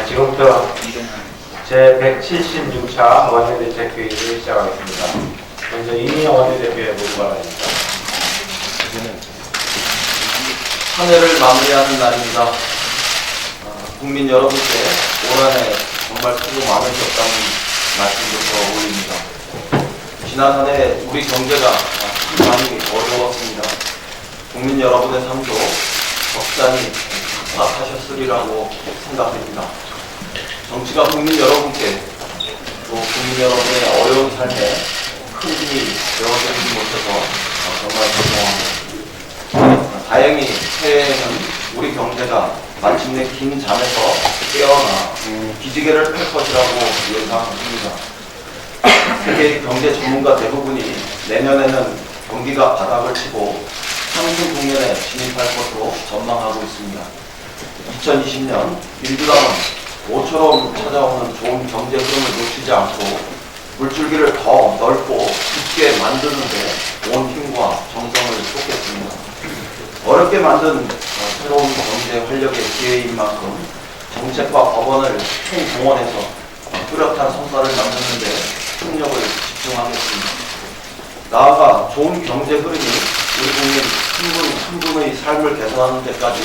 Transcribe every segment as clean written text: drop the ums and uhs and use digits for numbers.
지금부터 제176차 원내대책회의를 시작하겠습니다. 먼저 이민영 원내대표의 모두 바랍니다. 한 해를 마무리하는 날입니다. 국민 여러분께 올 한 해 정말 수고 많으셨다는 말씀부터 올립니다. 지난 한 해 우리 경제가 많이 어려웠습니다. 국민 여러분의 삶도 적잖이 답답하셨으리라고 생각됩니다. 정치가 국민 여러분께 또 국민 여러분의 어려운 삶에 큰 힘이 되어드리지 못해서 정말 죄송합니다. 다행히 새해에는 우리 경제가 마침내 긴 잠에서 깨어나 기지개를 펼 것이라고 예상합니다. 세계 경제 전문가 대부분이 내년에는 경기가 바닥을 치고 상승 국면에 진입할 것으로 전망하고 있습니다. 2020년 민주당은 모처럼 찾아오는 좋은 경제 흐름을 놓치지 않고 물줄기를 더 넓고 깊게 만드는 데 온 힘과 정성을 쏟겠습니다. 어렵게 만든 새로운 경제 활력의 기회인 만큼 정책과 법원을 총동원해서 뚜렷한 성과를 만드는 데 총력을 집중하겠습니다. 나아가 좋은 경제 흐름이 우리 국민 한 분의 삶을 개선하는 데까지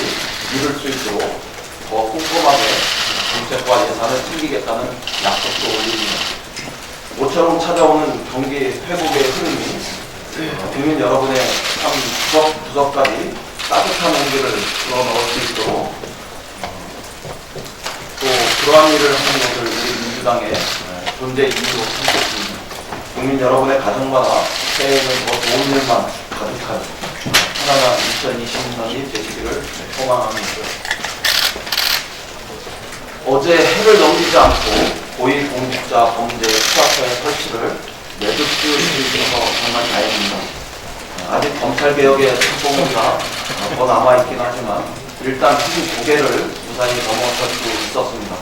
이룰 수 있도록 더 꼼꼼하게 정책과 예산을 챙기겠다는 약속도 올립니다. 모처럼 찾아오는 경기 회복의 흐름이 국민 여러분의 삶 구석구석까지 따뜻한 온기를 불어넣을 수 있도록 또 그러한 일을 하는 것을 우리 민주당의 존재 이유로 삼겠습니다. 국민 여러분의 가정마다 새해에는 더 좋은 일만 가득한 편안한 2020년이 되시기를 소망합니다. 어제 해를 넘기지 않고 고위공직자 범죄 수사처의 설치를 매듭 지을 수 있어서 정말 다행입니다. 아직 검찰개혁의 성공이나 더 남아있긴 하지만 일단 큰 고개를 무사히 넘어설 수 있었습니다.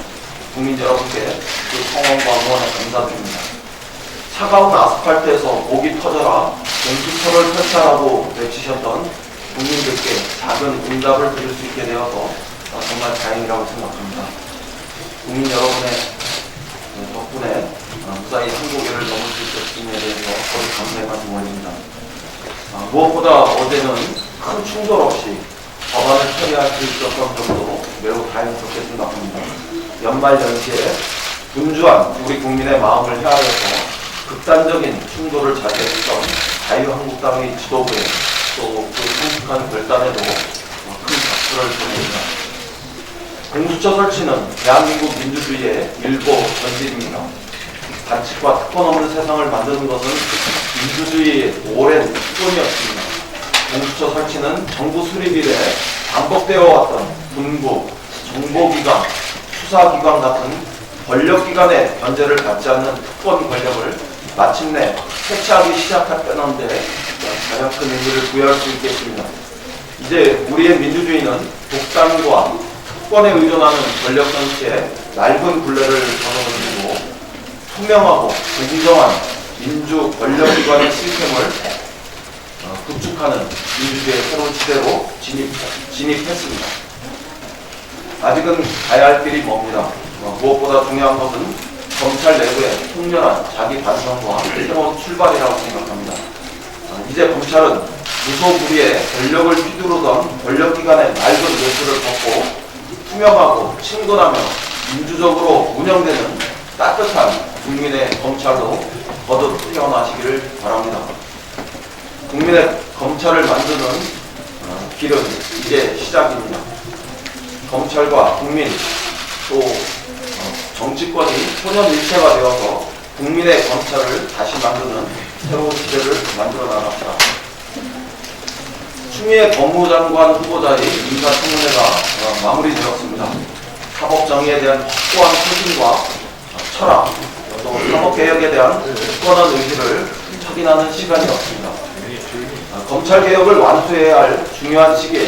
국민 여러분께 그 성원과 응원에 감사드립니다. 차가운 아스팔트에서 목이 터져라 공수처를 설치하라고 외치셨던 국민들께 작은 응답을 드릴 수 있게 되어서 정말 다행이라고 생각합니다. 국민 여러분의 덕분에 무사히 한 고개를 넘을 수 있었음에 대해서 거듭 감사의 말씀 올립니다. 무엇보다 어제는 큰 충돌 없이 법안을 처리할 수 있었던 점도 매우 다행스럽게 생각합니다. 연말 연시에 분주한 우리 국민의 마음을 헤아려서 극단적인 충돌을 자제했던 자유한국당의 지도부에 또 그 성숙한 결단에도 큰 박수를 보냅니다. 공수처 설치는 대한민국 민주주의의 일보 전진입니다. 반칙과 특권 없는 세상을 만드는 것은 민주주의의 오랜 특권이었습니다. 공수처 설치는 정부 수립 이래 반복되어 왔던 군부, 정보기관, 수사기관 같은 권력기관의 견제를 받지 않는 특권 권력을 마침내 해체하기 시작했다는 데 가장 큰 의미를 부여할 수 있겠습니다. 이제 우리의 민주주의는 독단과 특권에 의존하는 권력 정치에 낡은 굴레를 벗어던지고 투명하고 공정한 민주 권력기관의 시스템을 구축하는 민주주의의 새로운 시대로 진입했습니다. 아직은 가야 할 길이 멉니다. 무엇보다 중요한 것은 검찰 내부의 통렬한 자기 반성과 새로운 출발이라고 생각합니다. 이제 검찰은 무소불위의 권력을 휘두르던 권력기관의 낡은 외투를 벗고 투명하고 친근하며 민주적으로 운영되는 따뜻한 국민의 검찰로 거듭 태어나시기를 바랍니다. 국민의 검찰을 만드는 길은 이제 시작입니다. 검찰과 국민 또 정치권이 혼연일체가 되어서 국민의 검찰을 다시 만드는 새로운 시대를 만들어 나갑시다. 추미애 법무장관 후보자의 인사청문회가 마무리되었습니다. 사법정의에 대한 확고한 소신과 철학, 또 사법개혁에 대한 굳건한 의지를 확인하는 시간이었습니다. 검찰개혁을 완수해야 할 중요한 시기에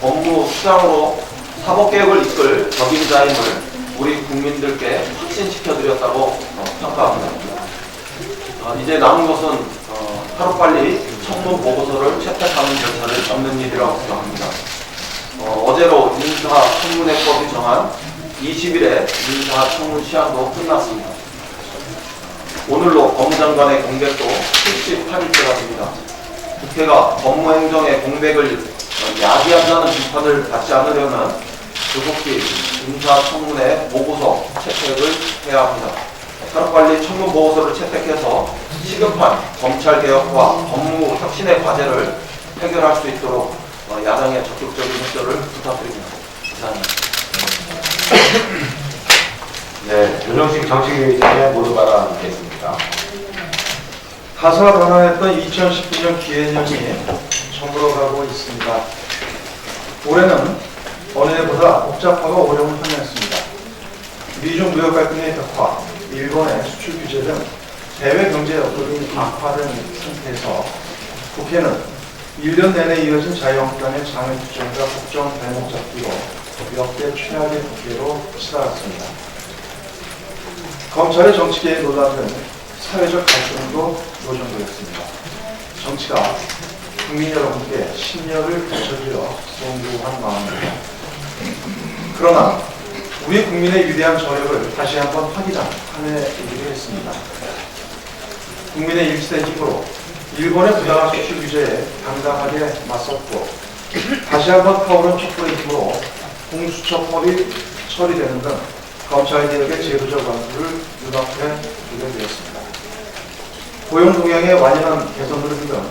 법무수장으로 사법개혁을 이끌 적임자임을 우리 국민들께 확신시켜드렸다고 평가합니다. 이제 남은 것은 하루빨리 청문 보고서를 채택하는 절차를 잡는 일이라고 생각합니다. 어제로 인사청문회법이 정한 20일에 인사청문 시한도 끝났습니다. 오늘로 법무장관의 공백도 78일째가 됩니다. 국회가 법무행정의 공백을 야기한다는 비판을 받지 않으려면 조속히 인사청문회 보고서 채택을 해야 합니다. 하루빨리 청문 보고서를 채택해서 시급한 검찰개혁과 법무혁신의 과제를 해결할 수 있도록 야당의 적극적인 협조를 부탁드립니다. 이상입니다. 네, 윤영식 정치위원장의 모두 발언하겠습니다. 다사다난했던 2019년 기해년이 저물어가고 있습니다. 올해는 어느 해보다 복잡하고 어려운 한 해였습니다. 미중 무역 갈등의 격화, 일본의 수출 규제 등 대외 경제 여건이 악화된 상태에서 국회는 1년 내내 이어진 자유한국당의 장외투쟁과 국정 발목 잡기로 역대 최악의 국회로 치달았습니다. 검찰의 정치계에 논란된 사회적 갈등도 노정되었습니다. 정치가 국민 여러분께 심려를 되찾으려 송구한 마음입니다. 그러나 우리 국민의 위대한 저력을 다시 한번 확인한 한 해이기도 했습니다. 국민의 일치된 힘으로 일본의 부당한 수출 규제에 당당하게 맞섰고 다시 한번 타오른 촛불의 힘으로 공수처법이 처리되는 등 검찰개혁의 제도적 완수를 눈앞에 두게 되었습니다. 고용 동향의 완연한 개선 흐름 등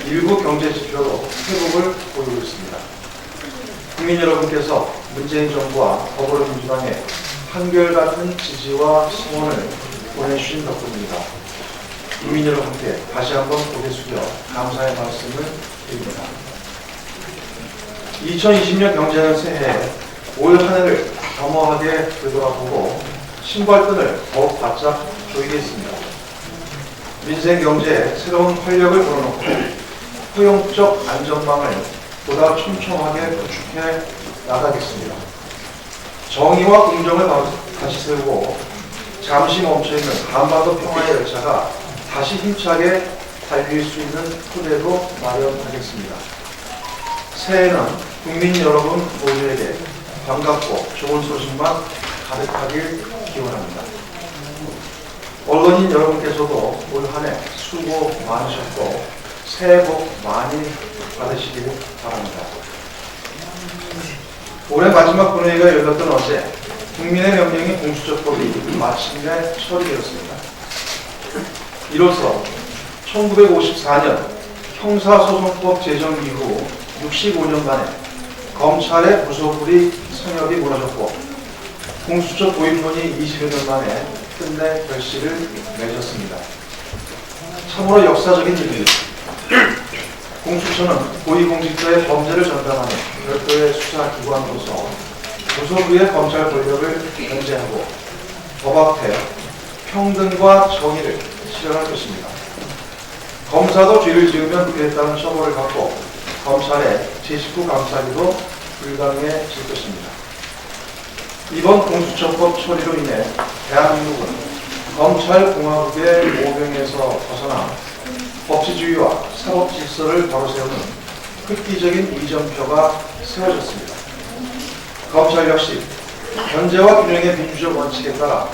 일부 경제 지표도 회복을 보이고 있습니다. 국민 여러분께서 문재인 정부와 더불어민주당의 한결같은 지지와 승원을 보내주신 덕분입니다. 국민 여러분께 다시 한번 고개 숙여 감사의 말씀을 드립니다. 2020년 경제는 새해 올 한 해를 겸허하게 되돌아보고 신발끈을 더욱 바짝 조이겠습니다. 민생 경제에 새로운 활력을 불어넣고 포용적 안전망을 보다 촘촘하게 구축해 나가겠습니다. 정의와 공정을 다시 세우고 잠시 멈춰있는 한반도 평화의 열차가 다시 힘차게 달릴 수 있는 토대도 마련하겠습니다. 새해는 국민 여러분 모두에게 반갑고 좋은 소식만 가득하길 기원합니다. 언론인 여러분께서도 올 한 해 수고 많으셨고 새해 복 많이 받으시길 바랍니다. 올해 마지막 본회의가 열렸던 어제 국민의 명령인 공수처법이 마침내 처리되었습니다. 이로써 1954년 형사소송법 제정 이후 65년 만에 검찰의 부속불이 성역이 무너졌고 공수처 도입론이 20여 년 만에 끝내 결실을 맺었습니다. 참으로 역사적인 일입니다. 공수처는 고위공직자의 범죄를 전담하는 별도의 수사기관으로서 부속의 검찰 권력을 견제하고 법 앞에 평등과 정의를 실현할 것입니다. 검사도 죄를 지으면 그에 따른 처벌을 받고 검찰의 제19 감사기도 불가능해질 것입니다. 이번 공수처법 처리로 인해 대한민국은 검찰공화국의 모병에서 벗어나 법치주의와 사법질서를 바로 세우는 획기적인 이정표가 세워졌습니다. 검찰 역시 견제와 균형의 민주적 원칙에 따라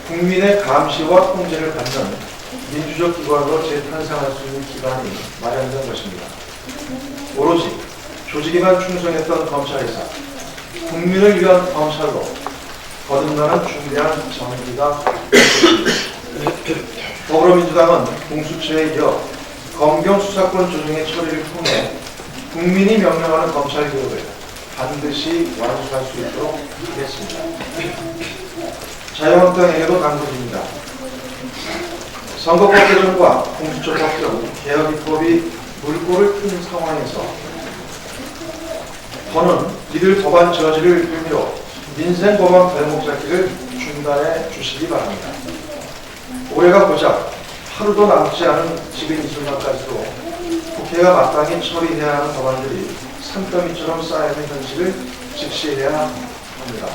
국민의 감시와 통제를 받는 민주적 기관으로 재탄생할 수 있는 기반이 마련된 것입니다. 오로지 조직에만 충성했던 검찰에서 국민을 위한 검찰로 거듭나는 중대한 정의가 있습니다. 더불어민주당은 공수처에 이어 검경 수사권 조정의 처리를 통해 국민이 명령하는 검찰개혁을 반드시 완수할 수 있도록 하겠습니다. 자유한국당에게도 당부드립니다. 선거법 개정과 공수처법 등 개혁 입법이 물꼬를 튼 상황에서 저는 이들 법안 저지를 의미로 민생 법안 발목 잡기를 중단해 주시기 바랍니다. 올해가 고작 하루도 남지 않은 지금 이 순간까지도 국회가 마땅히 처리해야 하는 법안들이 산더미처럼 쌓여있는 현실을 직시해야 합니다.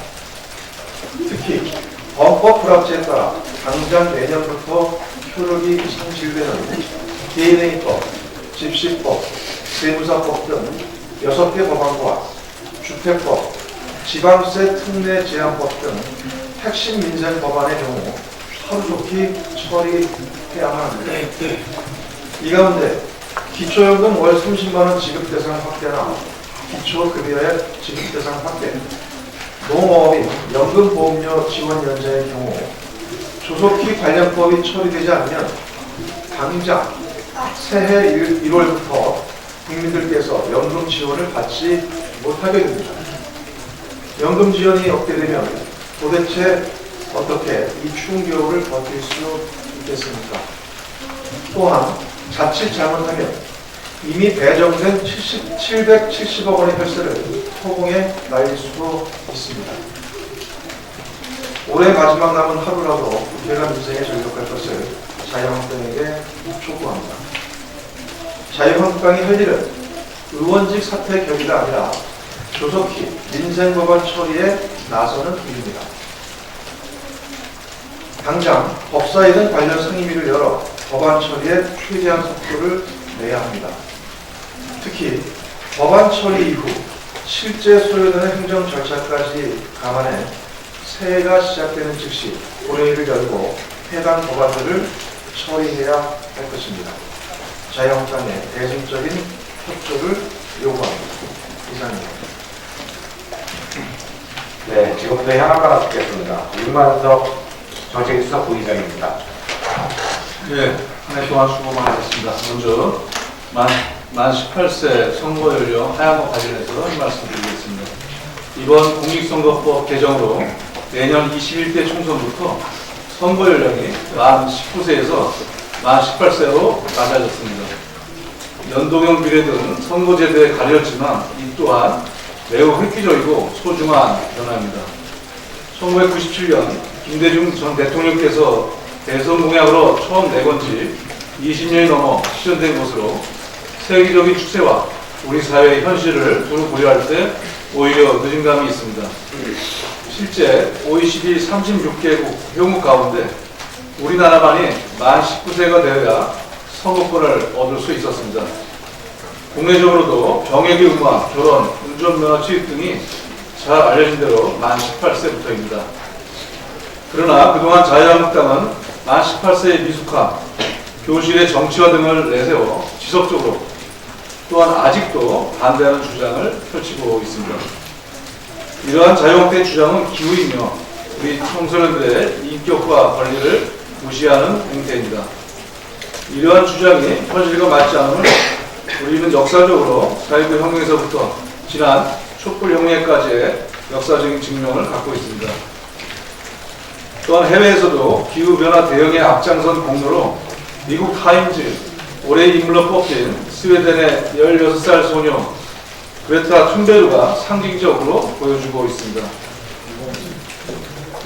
특히 헌법 불합치에 따라 당장 내년부터 효력이 상실되는 개인행위법, 집시법, 세무사법 등 6개 법안과 주택법, 지방세 특례 제한법 등 핵심 민생 법안의 경우 하루속히 처리해야만 합니다. 이 가운데 기초연금 월 30만원 지급 대상 확대나 기초급여의 지급 대상 확대, 농어업인 연금보험료 지원 연장의 경우 조속히 관련법이 처리되지 않으면 당장 새해 1월부터 국민들께서 연금 지원을 받지 못하게 됩니다. 연금 지원이 없게 되면 도대체 어떻게 이 추운 겨울을 버틸 수 있겠습니까? 또한 자칫 잘못하면 이미 배정된 770억 원의 혈세를 허공에 날릴 수도 있습니다. 올해 마지막 남은 하루라도 국회가 민생에 전력할 것을 자유한국당에게 촉구합니다. 자유한국당이 할 일은 의원직 사퇴 격이가 아니라 조속히 민생법안 처리에 나서는 일입니다. 당장 법사위등 관련 상임위를 열어 법안 처리에 최대한 속도를 내야 합니다. 특히 법안 처리 이후 실제 소요되는 행정 절차까지 감안해 새해가 시작되는 즉시 본회의를 열고 해당 법안들을 처리해야 할 것입니다. 자유한국당의 대중적인 협조를 요구합니다. 이상입니다. 네, 지금부터 현황가라 듣겠습니다. 윤만석 정책수석 부의장입니다. 네, 한 해 동안 수고 많으셨습니다. 먼저 만 18세 선거 연령 하향과 관련해서 말씀드리겠습니다. 이번 공직선거법 개정으로 내년 21대 총선부터 선거 연령이 만 19세에서 만 18세로 낮아졌습니다. 연동형 비례 등 선거제도에 가렸지만 이 또한 매우 획기적이고 소중한 변화입니다. 1997년 김대중 전 대통령께서 대선 공약으로 처음 내건 지 20년이 넘어 실현된 것으로 세계적인 추세와 우리 사회의 현실을 두루 고려할 때 오히려 늦은 감이 있습니다. 실제 OECD 36개국 회원국 가운데 우리나라만이 만 19세가 되어야 선거권을 얻을 수 있었습니다. 국내적으로도 병역의 의무화, 결혼, 운전면허 취득 등이 잘 알려진 대로 만 18세부터입니다. 그러나 그동안 자유한국당은 만 18세의 미숙화, 교실의 정치화 등을 내세워 지속적으로 또한 아직도 반대하는 주장을 펼치고 있습니다. 이러한 자유한국당의 주장은 기우이며 우리 청소년들의 인격과 권리를 무시하는 행태입니다. 이러한 주장이 현실과 맞지 않음을 우리는 역사적으로 4.19 혁명에서부터 지난 촛불혁명까지의 역사적인 증명을 갖고 있습니다. 또한 해외에서도 기후변화 대응에 앞장선 공로로 미국 타임즈 올해의 인물로 뽑힌 스웨덴의 16살 소녀 그레타 툰베르가 상징적으로 보여주고 있습니다.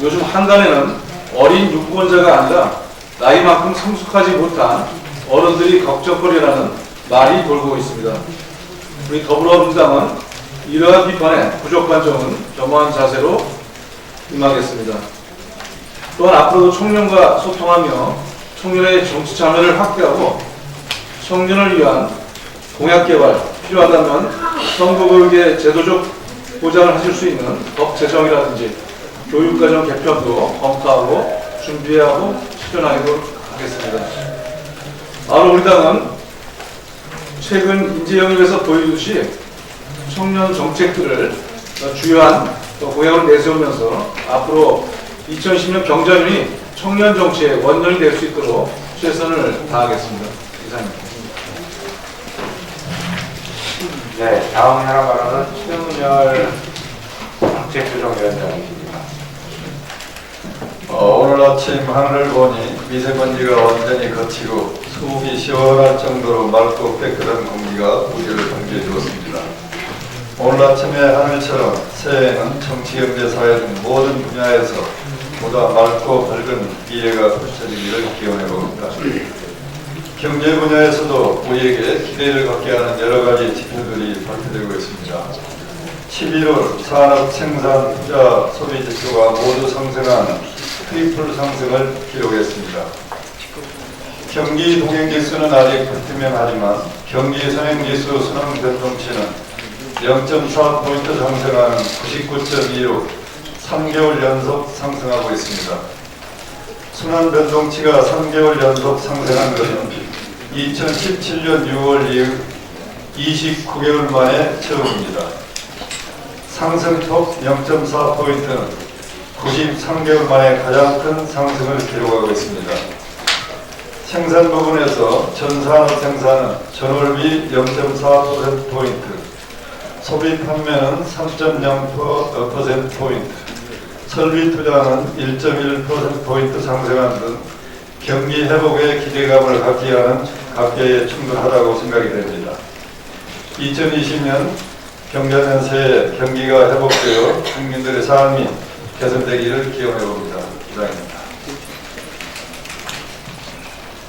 요즘 한간에는 어린 유권자가 아니라 나이만큼 성숙하지 못한 어른들이 걱정거리라는 말이 돌고 있습니다. 우리 더불어민주당은 이러한 비판에 부족한 점은 겸허한 자세로 임하겠습니다. 또한 앞으로도 청년과 소통하며 청년의 정치 참여를 확대하고 청년을 위한 공약 개발, 필요하다면 선거교육의 제도적 보장을 하실 수 있는 법 제정이라든지 교육과정 개편도 검토하고 준비하고 실현하도록 하겠습니다. 바로 우리 당은 최근 인재영입에서 보여주듯이 청년 정책들을 주요한 공약을 내세우면서 앞으로 2010년 경자년이 청년 정치의 원년이 될 수 있도록 최선을 다하겠습니다. 이상입니다. 네, 다음 현황 발언은 최은열 정책조정위원장입니다. 오늘 아침 하늘을 보니 미세먼지가 완전히 걷히고 속이 시원할 정도로 맑고 깨끗한 공기가 우리를 경계해 주었습니다. 오늘 아침의 하늘처럼 새해에는 정치, 경제, 사회 등 모든 분야에서 보다 맑고 밝은 미래가 펼쳐지기를 기원해 봅니다. 경제 분야에서도 우리에게 기대를 갖게 하는 여러 가지 지표들이 발표되고 있습니다. 11월 산업, 생산, 투자, 소비 지표가 모두 상승한 트리플 상승을 기록했습니다. 경기 동행지수는 아직 불투명하지만 경기 선행지수 선행 변동치는 0.4포인트 상승한 99.26, 3개월 연속 상승하고 있습니다. 순환 변동치가 3개월 연속 상승한 것은 2017년 6월 이후 29개월 만에 처음입니다. 상승폭 0.4포인트는 93개월 만에 가장 큰 상승을 기록하고 있습니다. 생산 부분에서 전산업 생산은 전월비 0.4%포인트, 소비 판매는 3.0%포인트, 설비 투자는 1.1%포인트 상승한 등 경기 회복의 기대감을 갖게 하는 각계에 충분하다고 생각이 됩니다. 2020년 경자년 새해 경기가 회복되어 국민들의 삶이 개선되기를 기원해 봅니다. 이상입니다.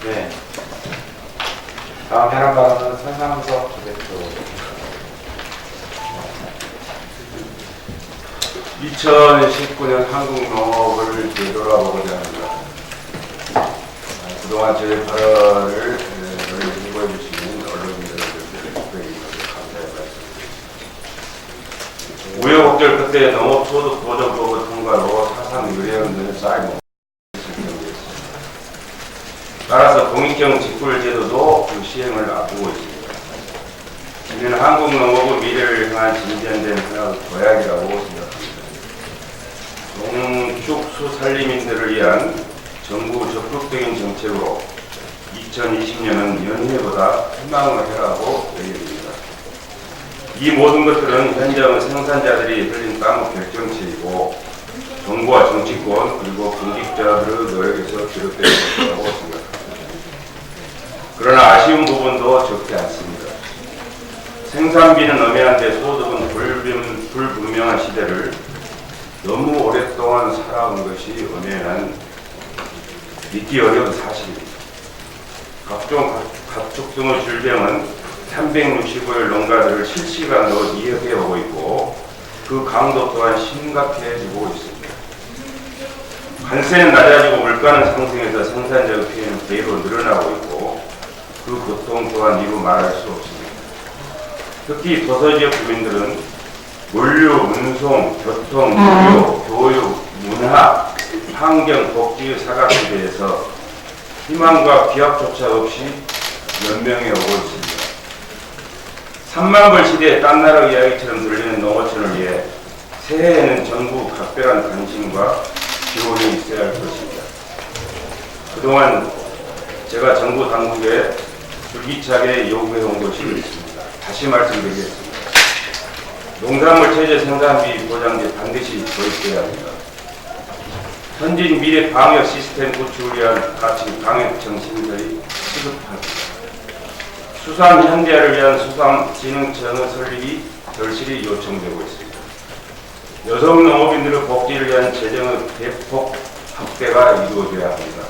네. 다음 해당 발언은 설상석 대표. 2019년 한국 농업을 되돌아보고자 합니다. 그동안 저희 발언을 인고해 주시는 언론인들에게 특별히 감사의 말씀드립니다. 우여곡절 끝에 농업소득보전법의 통과로 사상 유례없는 쌓이고 있습니다. 따라서 공익형 직불제도도 그 시행을 앞두고 있습니다. 이는 한국 농업의 미래를 향한 진전된 하나의 도약이라고 생각합니다. 농축수산림인들을 위한 정부 적극적인 정책으로 2020년은 연휴보다 희망을 해라고 여깁니다. 이 모든 것들은 현장의 생산자들이 흘린 땀의 결정체이고 정부와 정치권 그리고 공직자들의 노력에서 비롯된 것이라고 생각합니다. 그러나 아쉬운 부분도 적지 않습니다. 생산비는 엄연한데 소득은 불분명한 시대를 너무 오랫동안 살아온 것이 엄연한 믿기 어려운 사실입니다. 각종 가축 등의 질병은 365일 농가들을 실시간으로 이어해오고 있고 그 강도 또한 심각해지고 있습니다. 관세는 낮아지고 물가는 상승해서 생산자의 피해는 배로 늘어나고 있고 그 고통 또한 이루 말할 수 없습니다. 특히 도서지역 주민들은 물류, 운송, 교통, 의료, 교육, 문화, 환경, 복지의 사각지대에서 희망과 기약조차 없이 연명해 오고 있습니다. 3만 벌 시대의 딴 나라 이야기처럼 들리는 농어촌을 위해 새해에는 정부 각별한 관심과 지원이 있어야 할 것입니다. 그동안 제가 정부 당국에 줄기차게 요구해 온 것이 있습니다. 다시 말씀드리겠습니다. 농산물 체제 생산비 보장제 반드시 도입돼야 합니다. 현진 미래 방역 시스템 구축을 위한 가치 방역청 신설이 시급합니다. 수산 현대화를 위한 수산진흥청의 설립이 절실히 요청되고 있습니다. 여성 농업인들의 복지를 위한 재정의 대폭 확대가 이루어져야 합니다.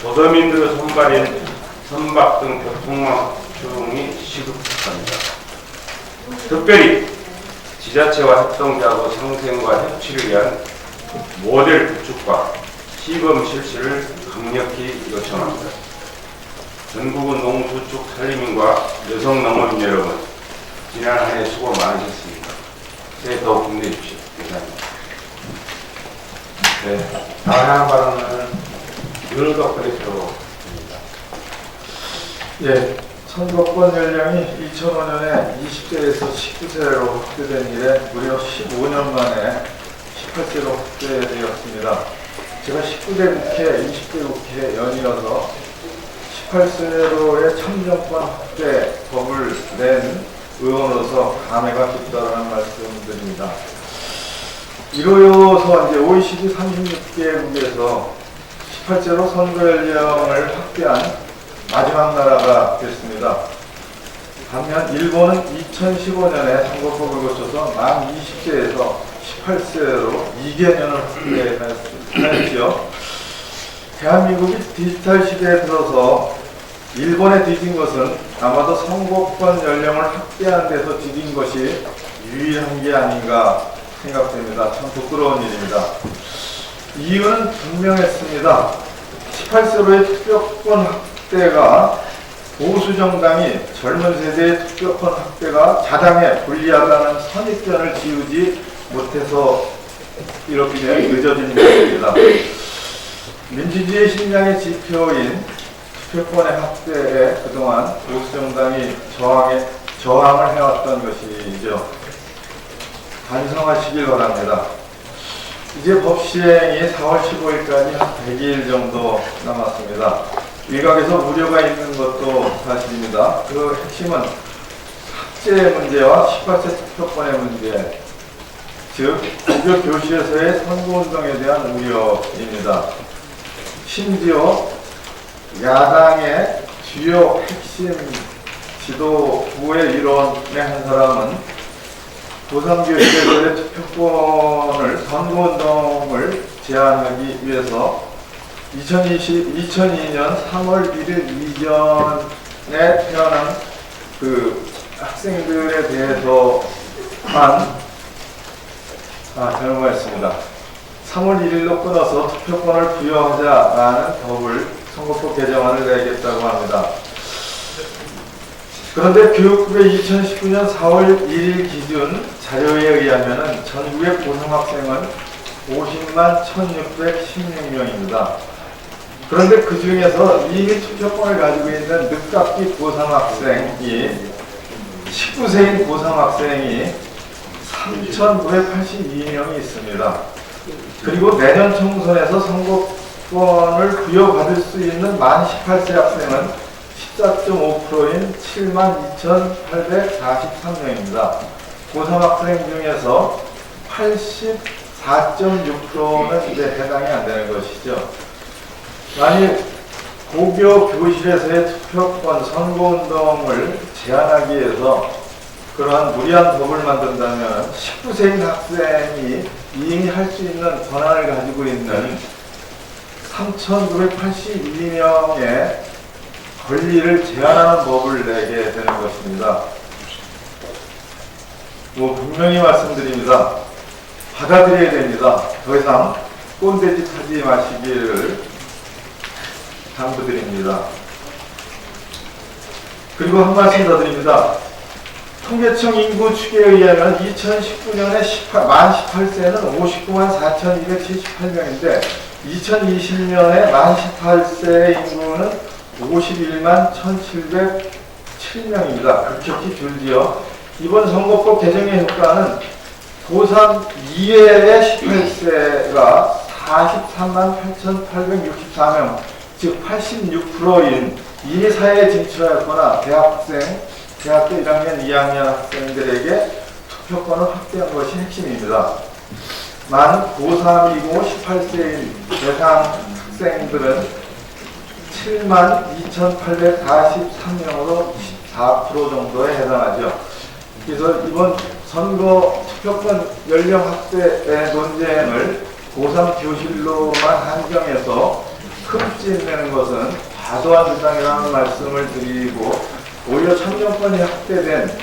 도서민들의 선발인 선박 등 교통망 확충이 시급합니다. 특별히 지자체와 협동조합의 상생과 협치를 위한 모델 구축과 시범 실시를 강력히 요청합니다. 전국의 농수축 산림인과 여성 농업인 여러분, 지난 한 해 수고 많으셨습니다. 새해 더욱 힘내십시오. 감사합니다. 네. 다음 해당 발언은 윤덕 대표입니다. 예, 선거권 연령이 2005년에 20대에서 19세로 확대된 이래 무려 15년 만에 18세로 확대되었습니다. 제가 19대 국회, 20대 국회 연이어서 18세로의 참정권 확대 법을 낸 의원으로서 감회가 깊다라는 말씀드립니다. 이로여서 이제 OECD 36개국에서 18세로 선거 연령을 확대한 마지막 나라가 됐습니다. 반면 일본은 2015년에 선거법을 거쳐서 만 20세에서 18세로 2개년을 확대하였지요. 대한민국이 디지털 시대에 들어서 일본에 뒤진 것은 아마도 선거권 연령을 확대한 데서 뒤진 것이 유일한 게 아닌가 생각됩니다. 참 부끄러운 일입니다. 이유는 분명했습니다. 18세로의 투표권 확대가 보수 정당이 젊은 세대의 투표권 확대가 자당에 불리하다는 선입견을 지우지 못해서 이렇게 늦어진 것입니다. 민주주의 신장의 지표인 투표권의 확대에 그동안 보수 정당이 저항을 해왔던 것이죠. 반성하시길 바랍니다. 이제 법 시행이 4월 15일까지 한 100일 정도 남았습니다. 일각에서 우려가 있는 것도 사실입니다. 그 핵심은 학제 문제와 18세 투표권의 문제, 즉 고교 교실에서의 선거운동에 대한 우려입니다. 심지어 야당의 주요 핵심 지도부의 일원의 한 사람은 고3교실에서의 투표권을 선거운동을 제한하기 위해서 2002년 3월 1일 이전에 태어난 그 학생들에 대해서만 잘못했습니다. 3월 1일로 끊어서 투표권을 부여하자라는 법을 선거법 개정안을 내겠다고 합니다. 그런데 교육부의 2019년 4월 1일 기준 자료에 의하면 전국의 고등학생은 50만 1616명입니다. 그런데 그 중에서 이미 투표권을 가지고 있는 늦깎이 고3학생이 19세인 고3학생이 3,982명이 있습니다. 그리고 내년 총선에서 선거권을 부여받을 수 있는 만 18세 학생은 14.5%인 72,843명입니다. 고3학생 중에서 84.6%는 이제 해당이 안 되는 것이죠. 만일 고교 교실에서의 투표권 선거운동을 제한하기 위해서 그러한 무리한 법을 만든다면 19세인 학생이 이미 할 수 있는 권한을 가지고 있는 3,982명의 권리를 제한하는 법을 내게 되는 것입니다. 분명히 말씀드립니다. 받아들여야 됩니다. 더 이상 꼰대짓 하지 마시기를 당부드립니다. 그리고 한 말씀 더 드립니다. 통계청 인구 추계에 의하면 2019년에 만 18세는 59만 4,278명인데 2020년에 만 18세의 인구는 51만 1,707명입니다. 급격히 줄지요. 이번 선거법 개정의 효과는 고3 이외의 18세가 43만 8,864명, 즉 86%인 이미 사회에 진출하였거나 대학교 1학년, 2학년 학생들에게 투표권을 확대한 것이 핵심입니다. 만 고3이고 18세인 대상 학생들은 7만 2,843명으로 14% 정도에 해당하죠. 그래서 이번 선거 투표권 연령 확대의 논쟁을 고3 교실로만 한정해서 흠집 내는 것은 과도한 주장이라는 말씀을 드리고, 오히려 청년권이 확대된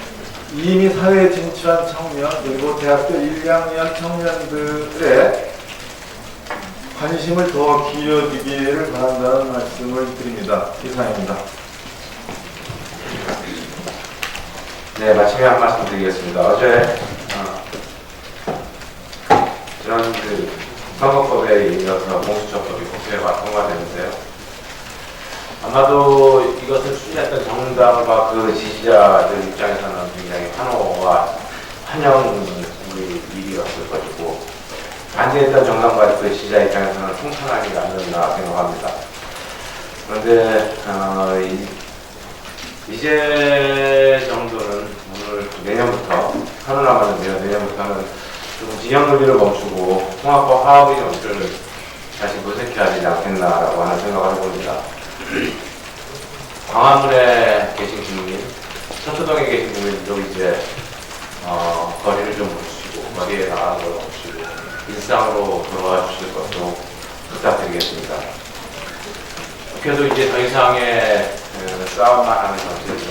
이미 사회에 진출한 청년 그리고 대학교 1, 2학년 청년들의 관심을 더 기울여주기를 바란다는 말씀을 드립니다. 이상입니다. 네, 마침에 한 말씀 드리겠습니다. 어제 지난 선거법에 이어서 공수처법이 국회가 통과되는데요. 아마도 이것을 추진했던 정당과 그 지지자들 입장에서는 굉장히 환호와 환영 일이었을 것이고, 반대했던 정당과 그 지지자 입장에서는 통탄하지 않는다 생각합니다. 그런데 이제 정도는 오늘 내년부터 하루 남았는데요. 내년부터는 좀 진영 논리를 멈추고 통합과 화합의 정치를 다시 모색해야 되지 않겠나라고 하는 생각을 해봅니다. 광화문에 계신 국민, 서초동에 계신 국민들도 이제 거리를 좀 멈추시고 거리에 나가는 걸 멈추시고 일상으로 돌아와 주실 것도 부탁드리겠습니다. 국회도 이제 더 이상의 싸움만 하는 정치를 좀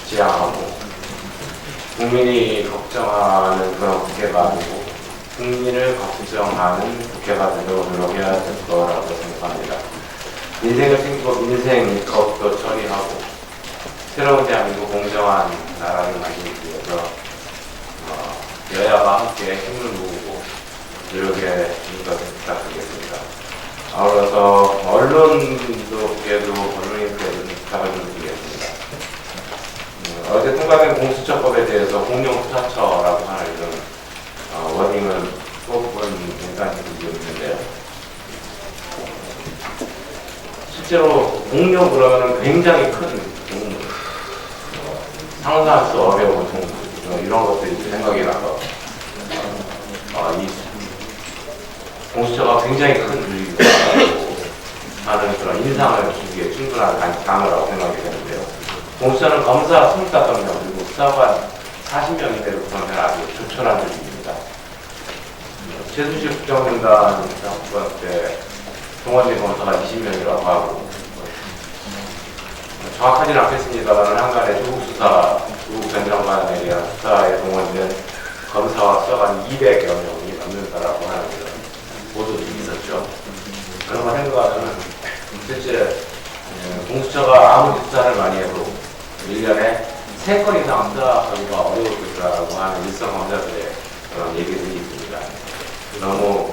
지향하고 국민이 걱정하는 그런 국회가 아니고 국민을 걱정하는 국회가 되도록 노력해야 될 거라고 생각합니다. 민생을 챙기고 민생 것도 처리하고 새로운 대한민국 공정한 나라를 만들기 위해서 여야가 함께 힘을 모으고 노력해 주는 것을 부탁드리겠습니다. 아울러서 언론인께도 부탁을 좀 드리겠습니다. 어제 통과된 공수처법에 대해서 공룡수사처라고 하는 이런 워딩을 뽑은 괜찮은 분이 있는데요. 실제로 공룡 그러면 굉장히 큰 동물, 상상할 수 어려운 동물, 이런 것들이 생각이 나서 이 공수처가 굉장히 큰 분위기가 하는 그런 인상을 주기에 충분한 단어라고 생각이 되는데요. 공수처는 검사 25명 그리고 수사관 40명이 되는 그런 아주 조촐한 조직입니다. 최순실 국정농단 사건 때 동원진 검사가 20명이라고 하고 정확하지는 않겠습니다만 한간에 조국 전 장관에 대한 수사에 동원된 검사와 수사관 200여 명이 넘는다라고 하는 보도들이 있었죠. 그런 거 생각하면 실제 공수처가 아무리 수사를 많이 해도 1년에 3건 이상 수사하기가 어려울 것이라고 하는 일선 검사들의 그런 얘기들이 있습니다. 너무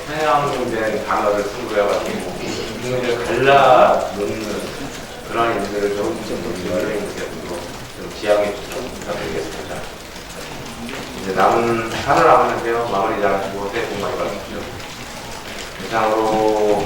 편향된 단어를 승부해가지고 국민을 갈라놓는 그런 일들을 좀 여러분께서도 좀 지양해 주시면 부탁드리겠습니다. 이제 남은 하늘 남았는데요. 마무리 잘하시고 새해 복 많이 받으십시오. 이상으로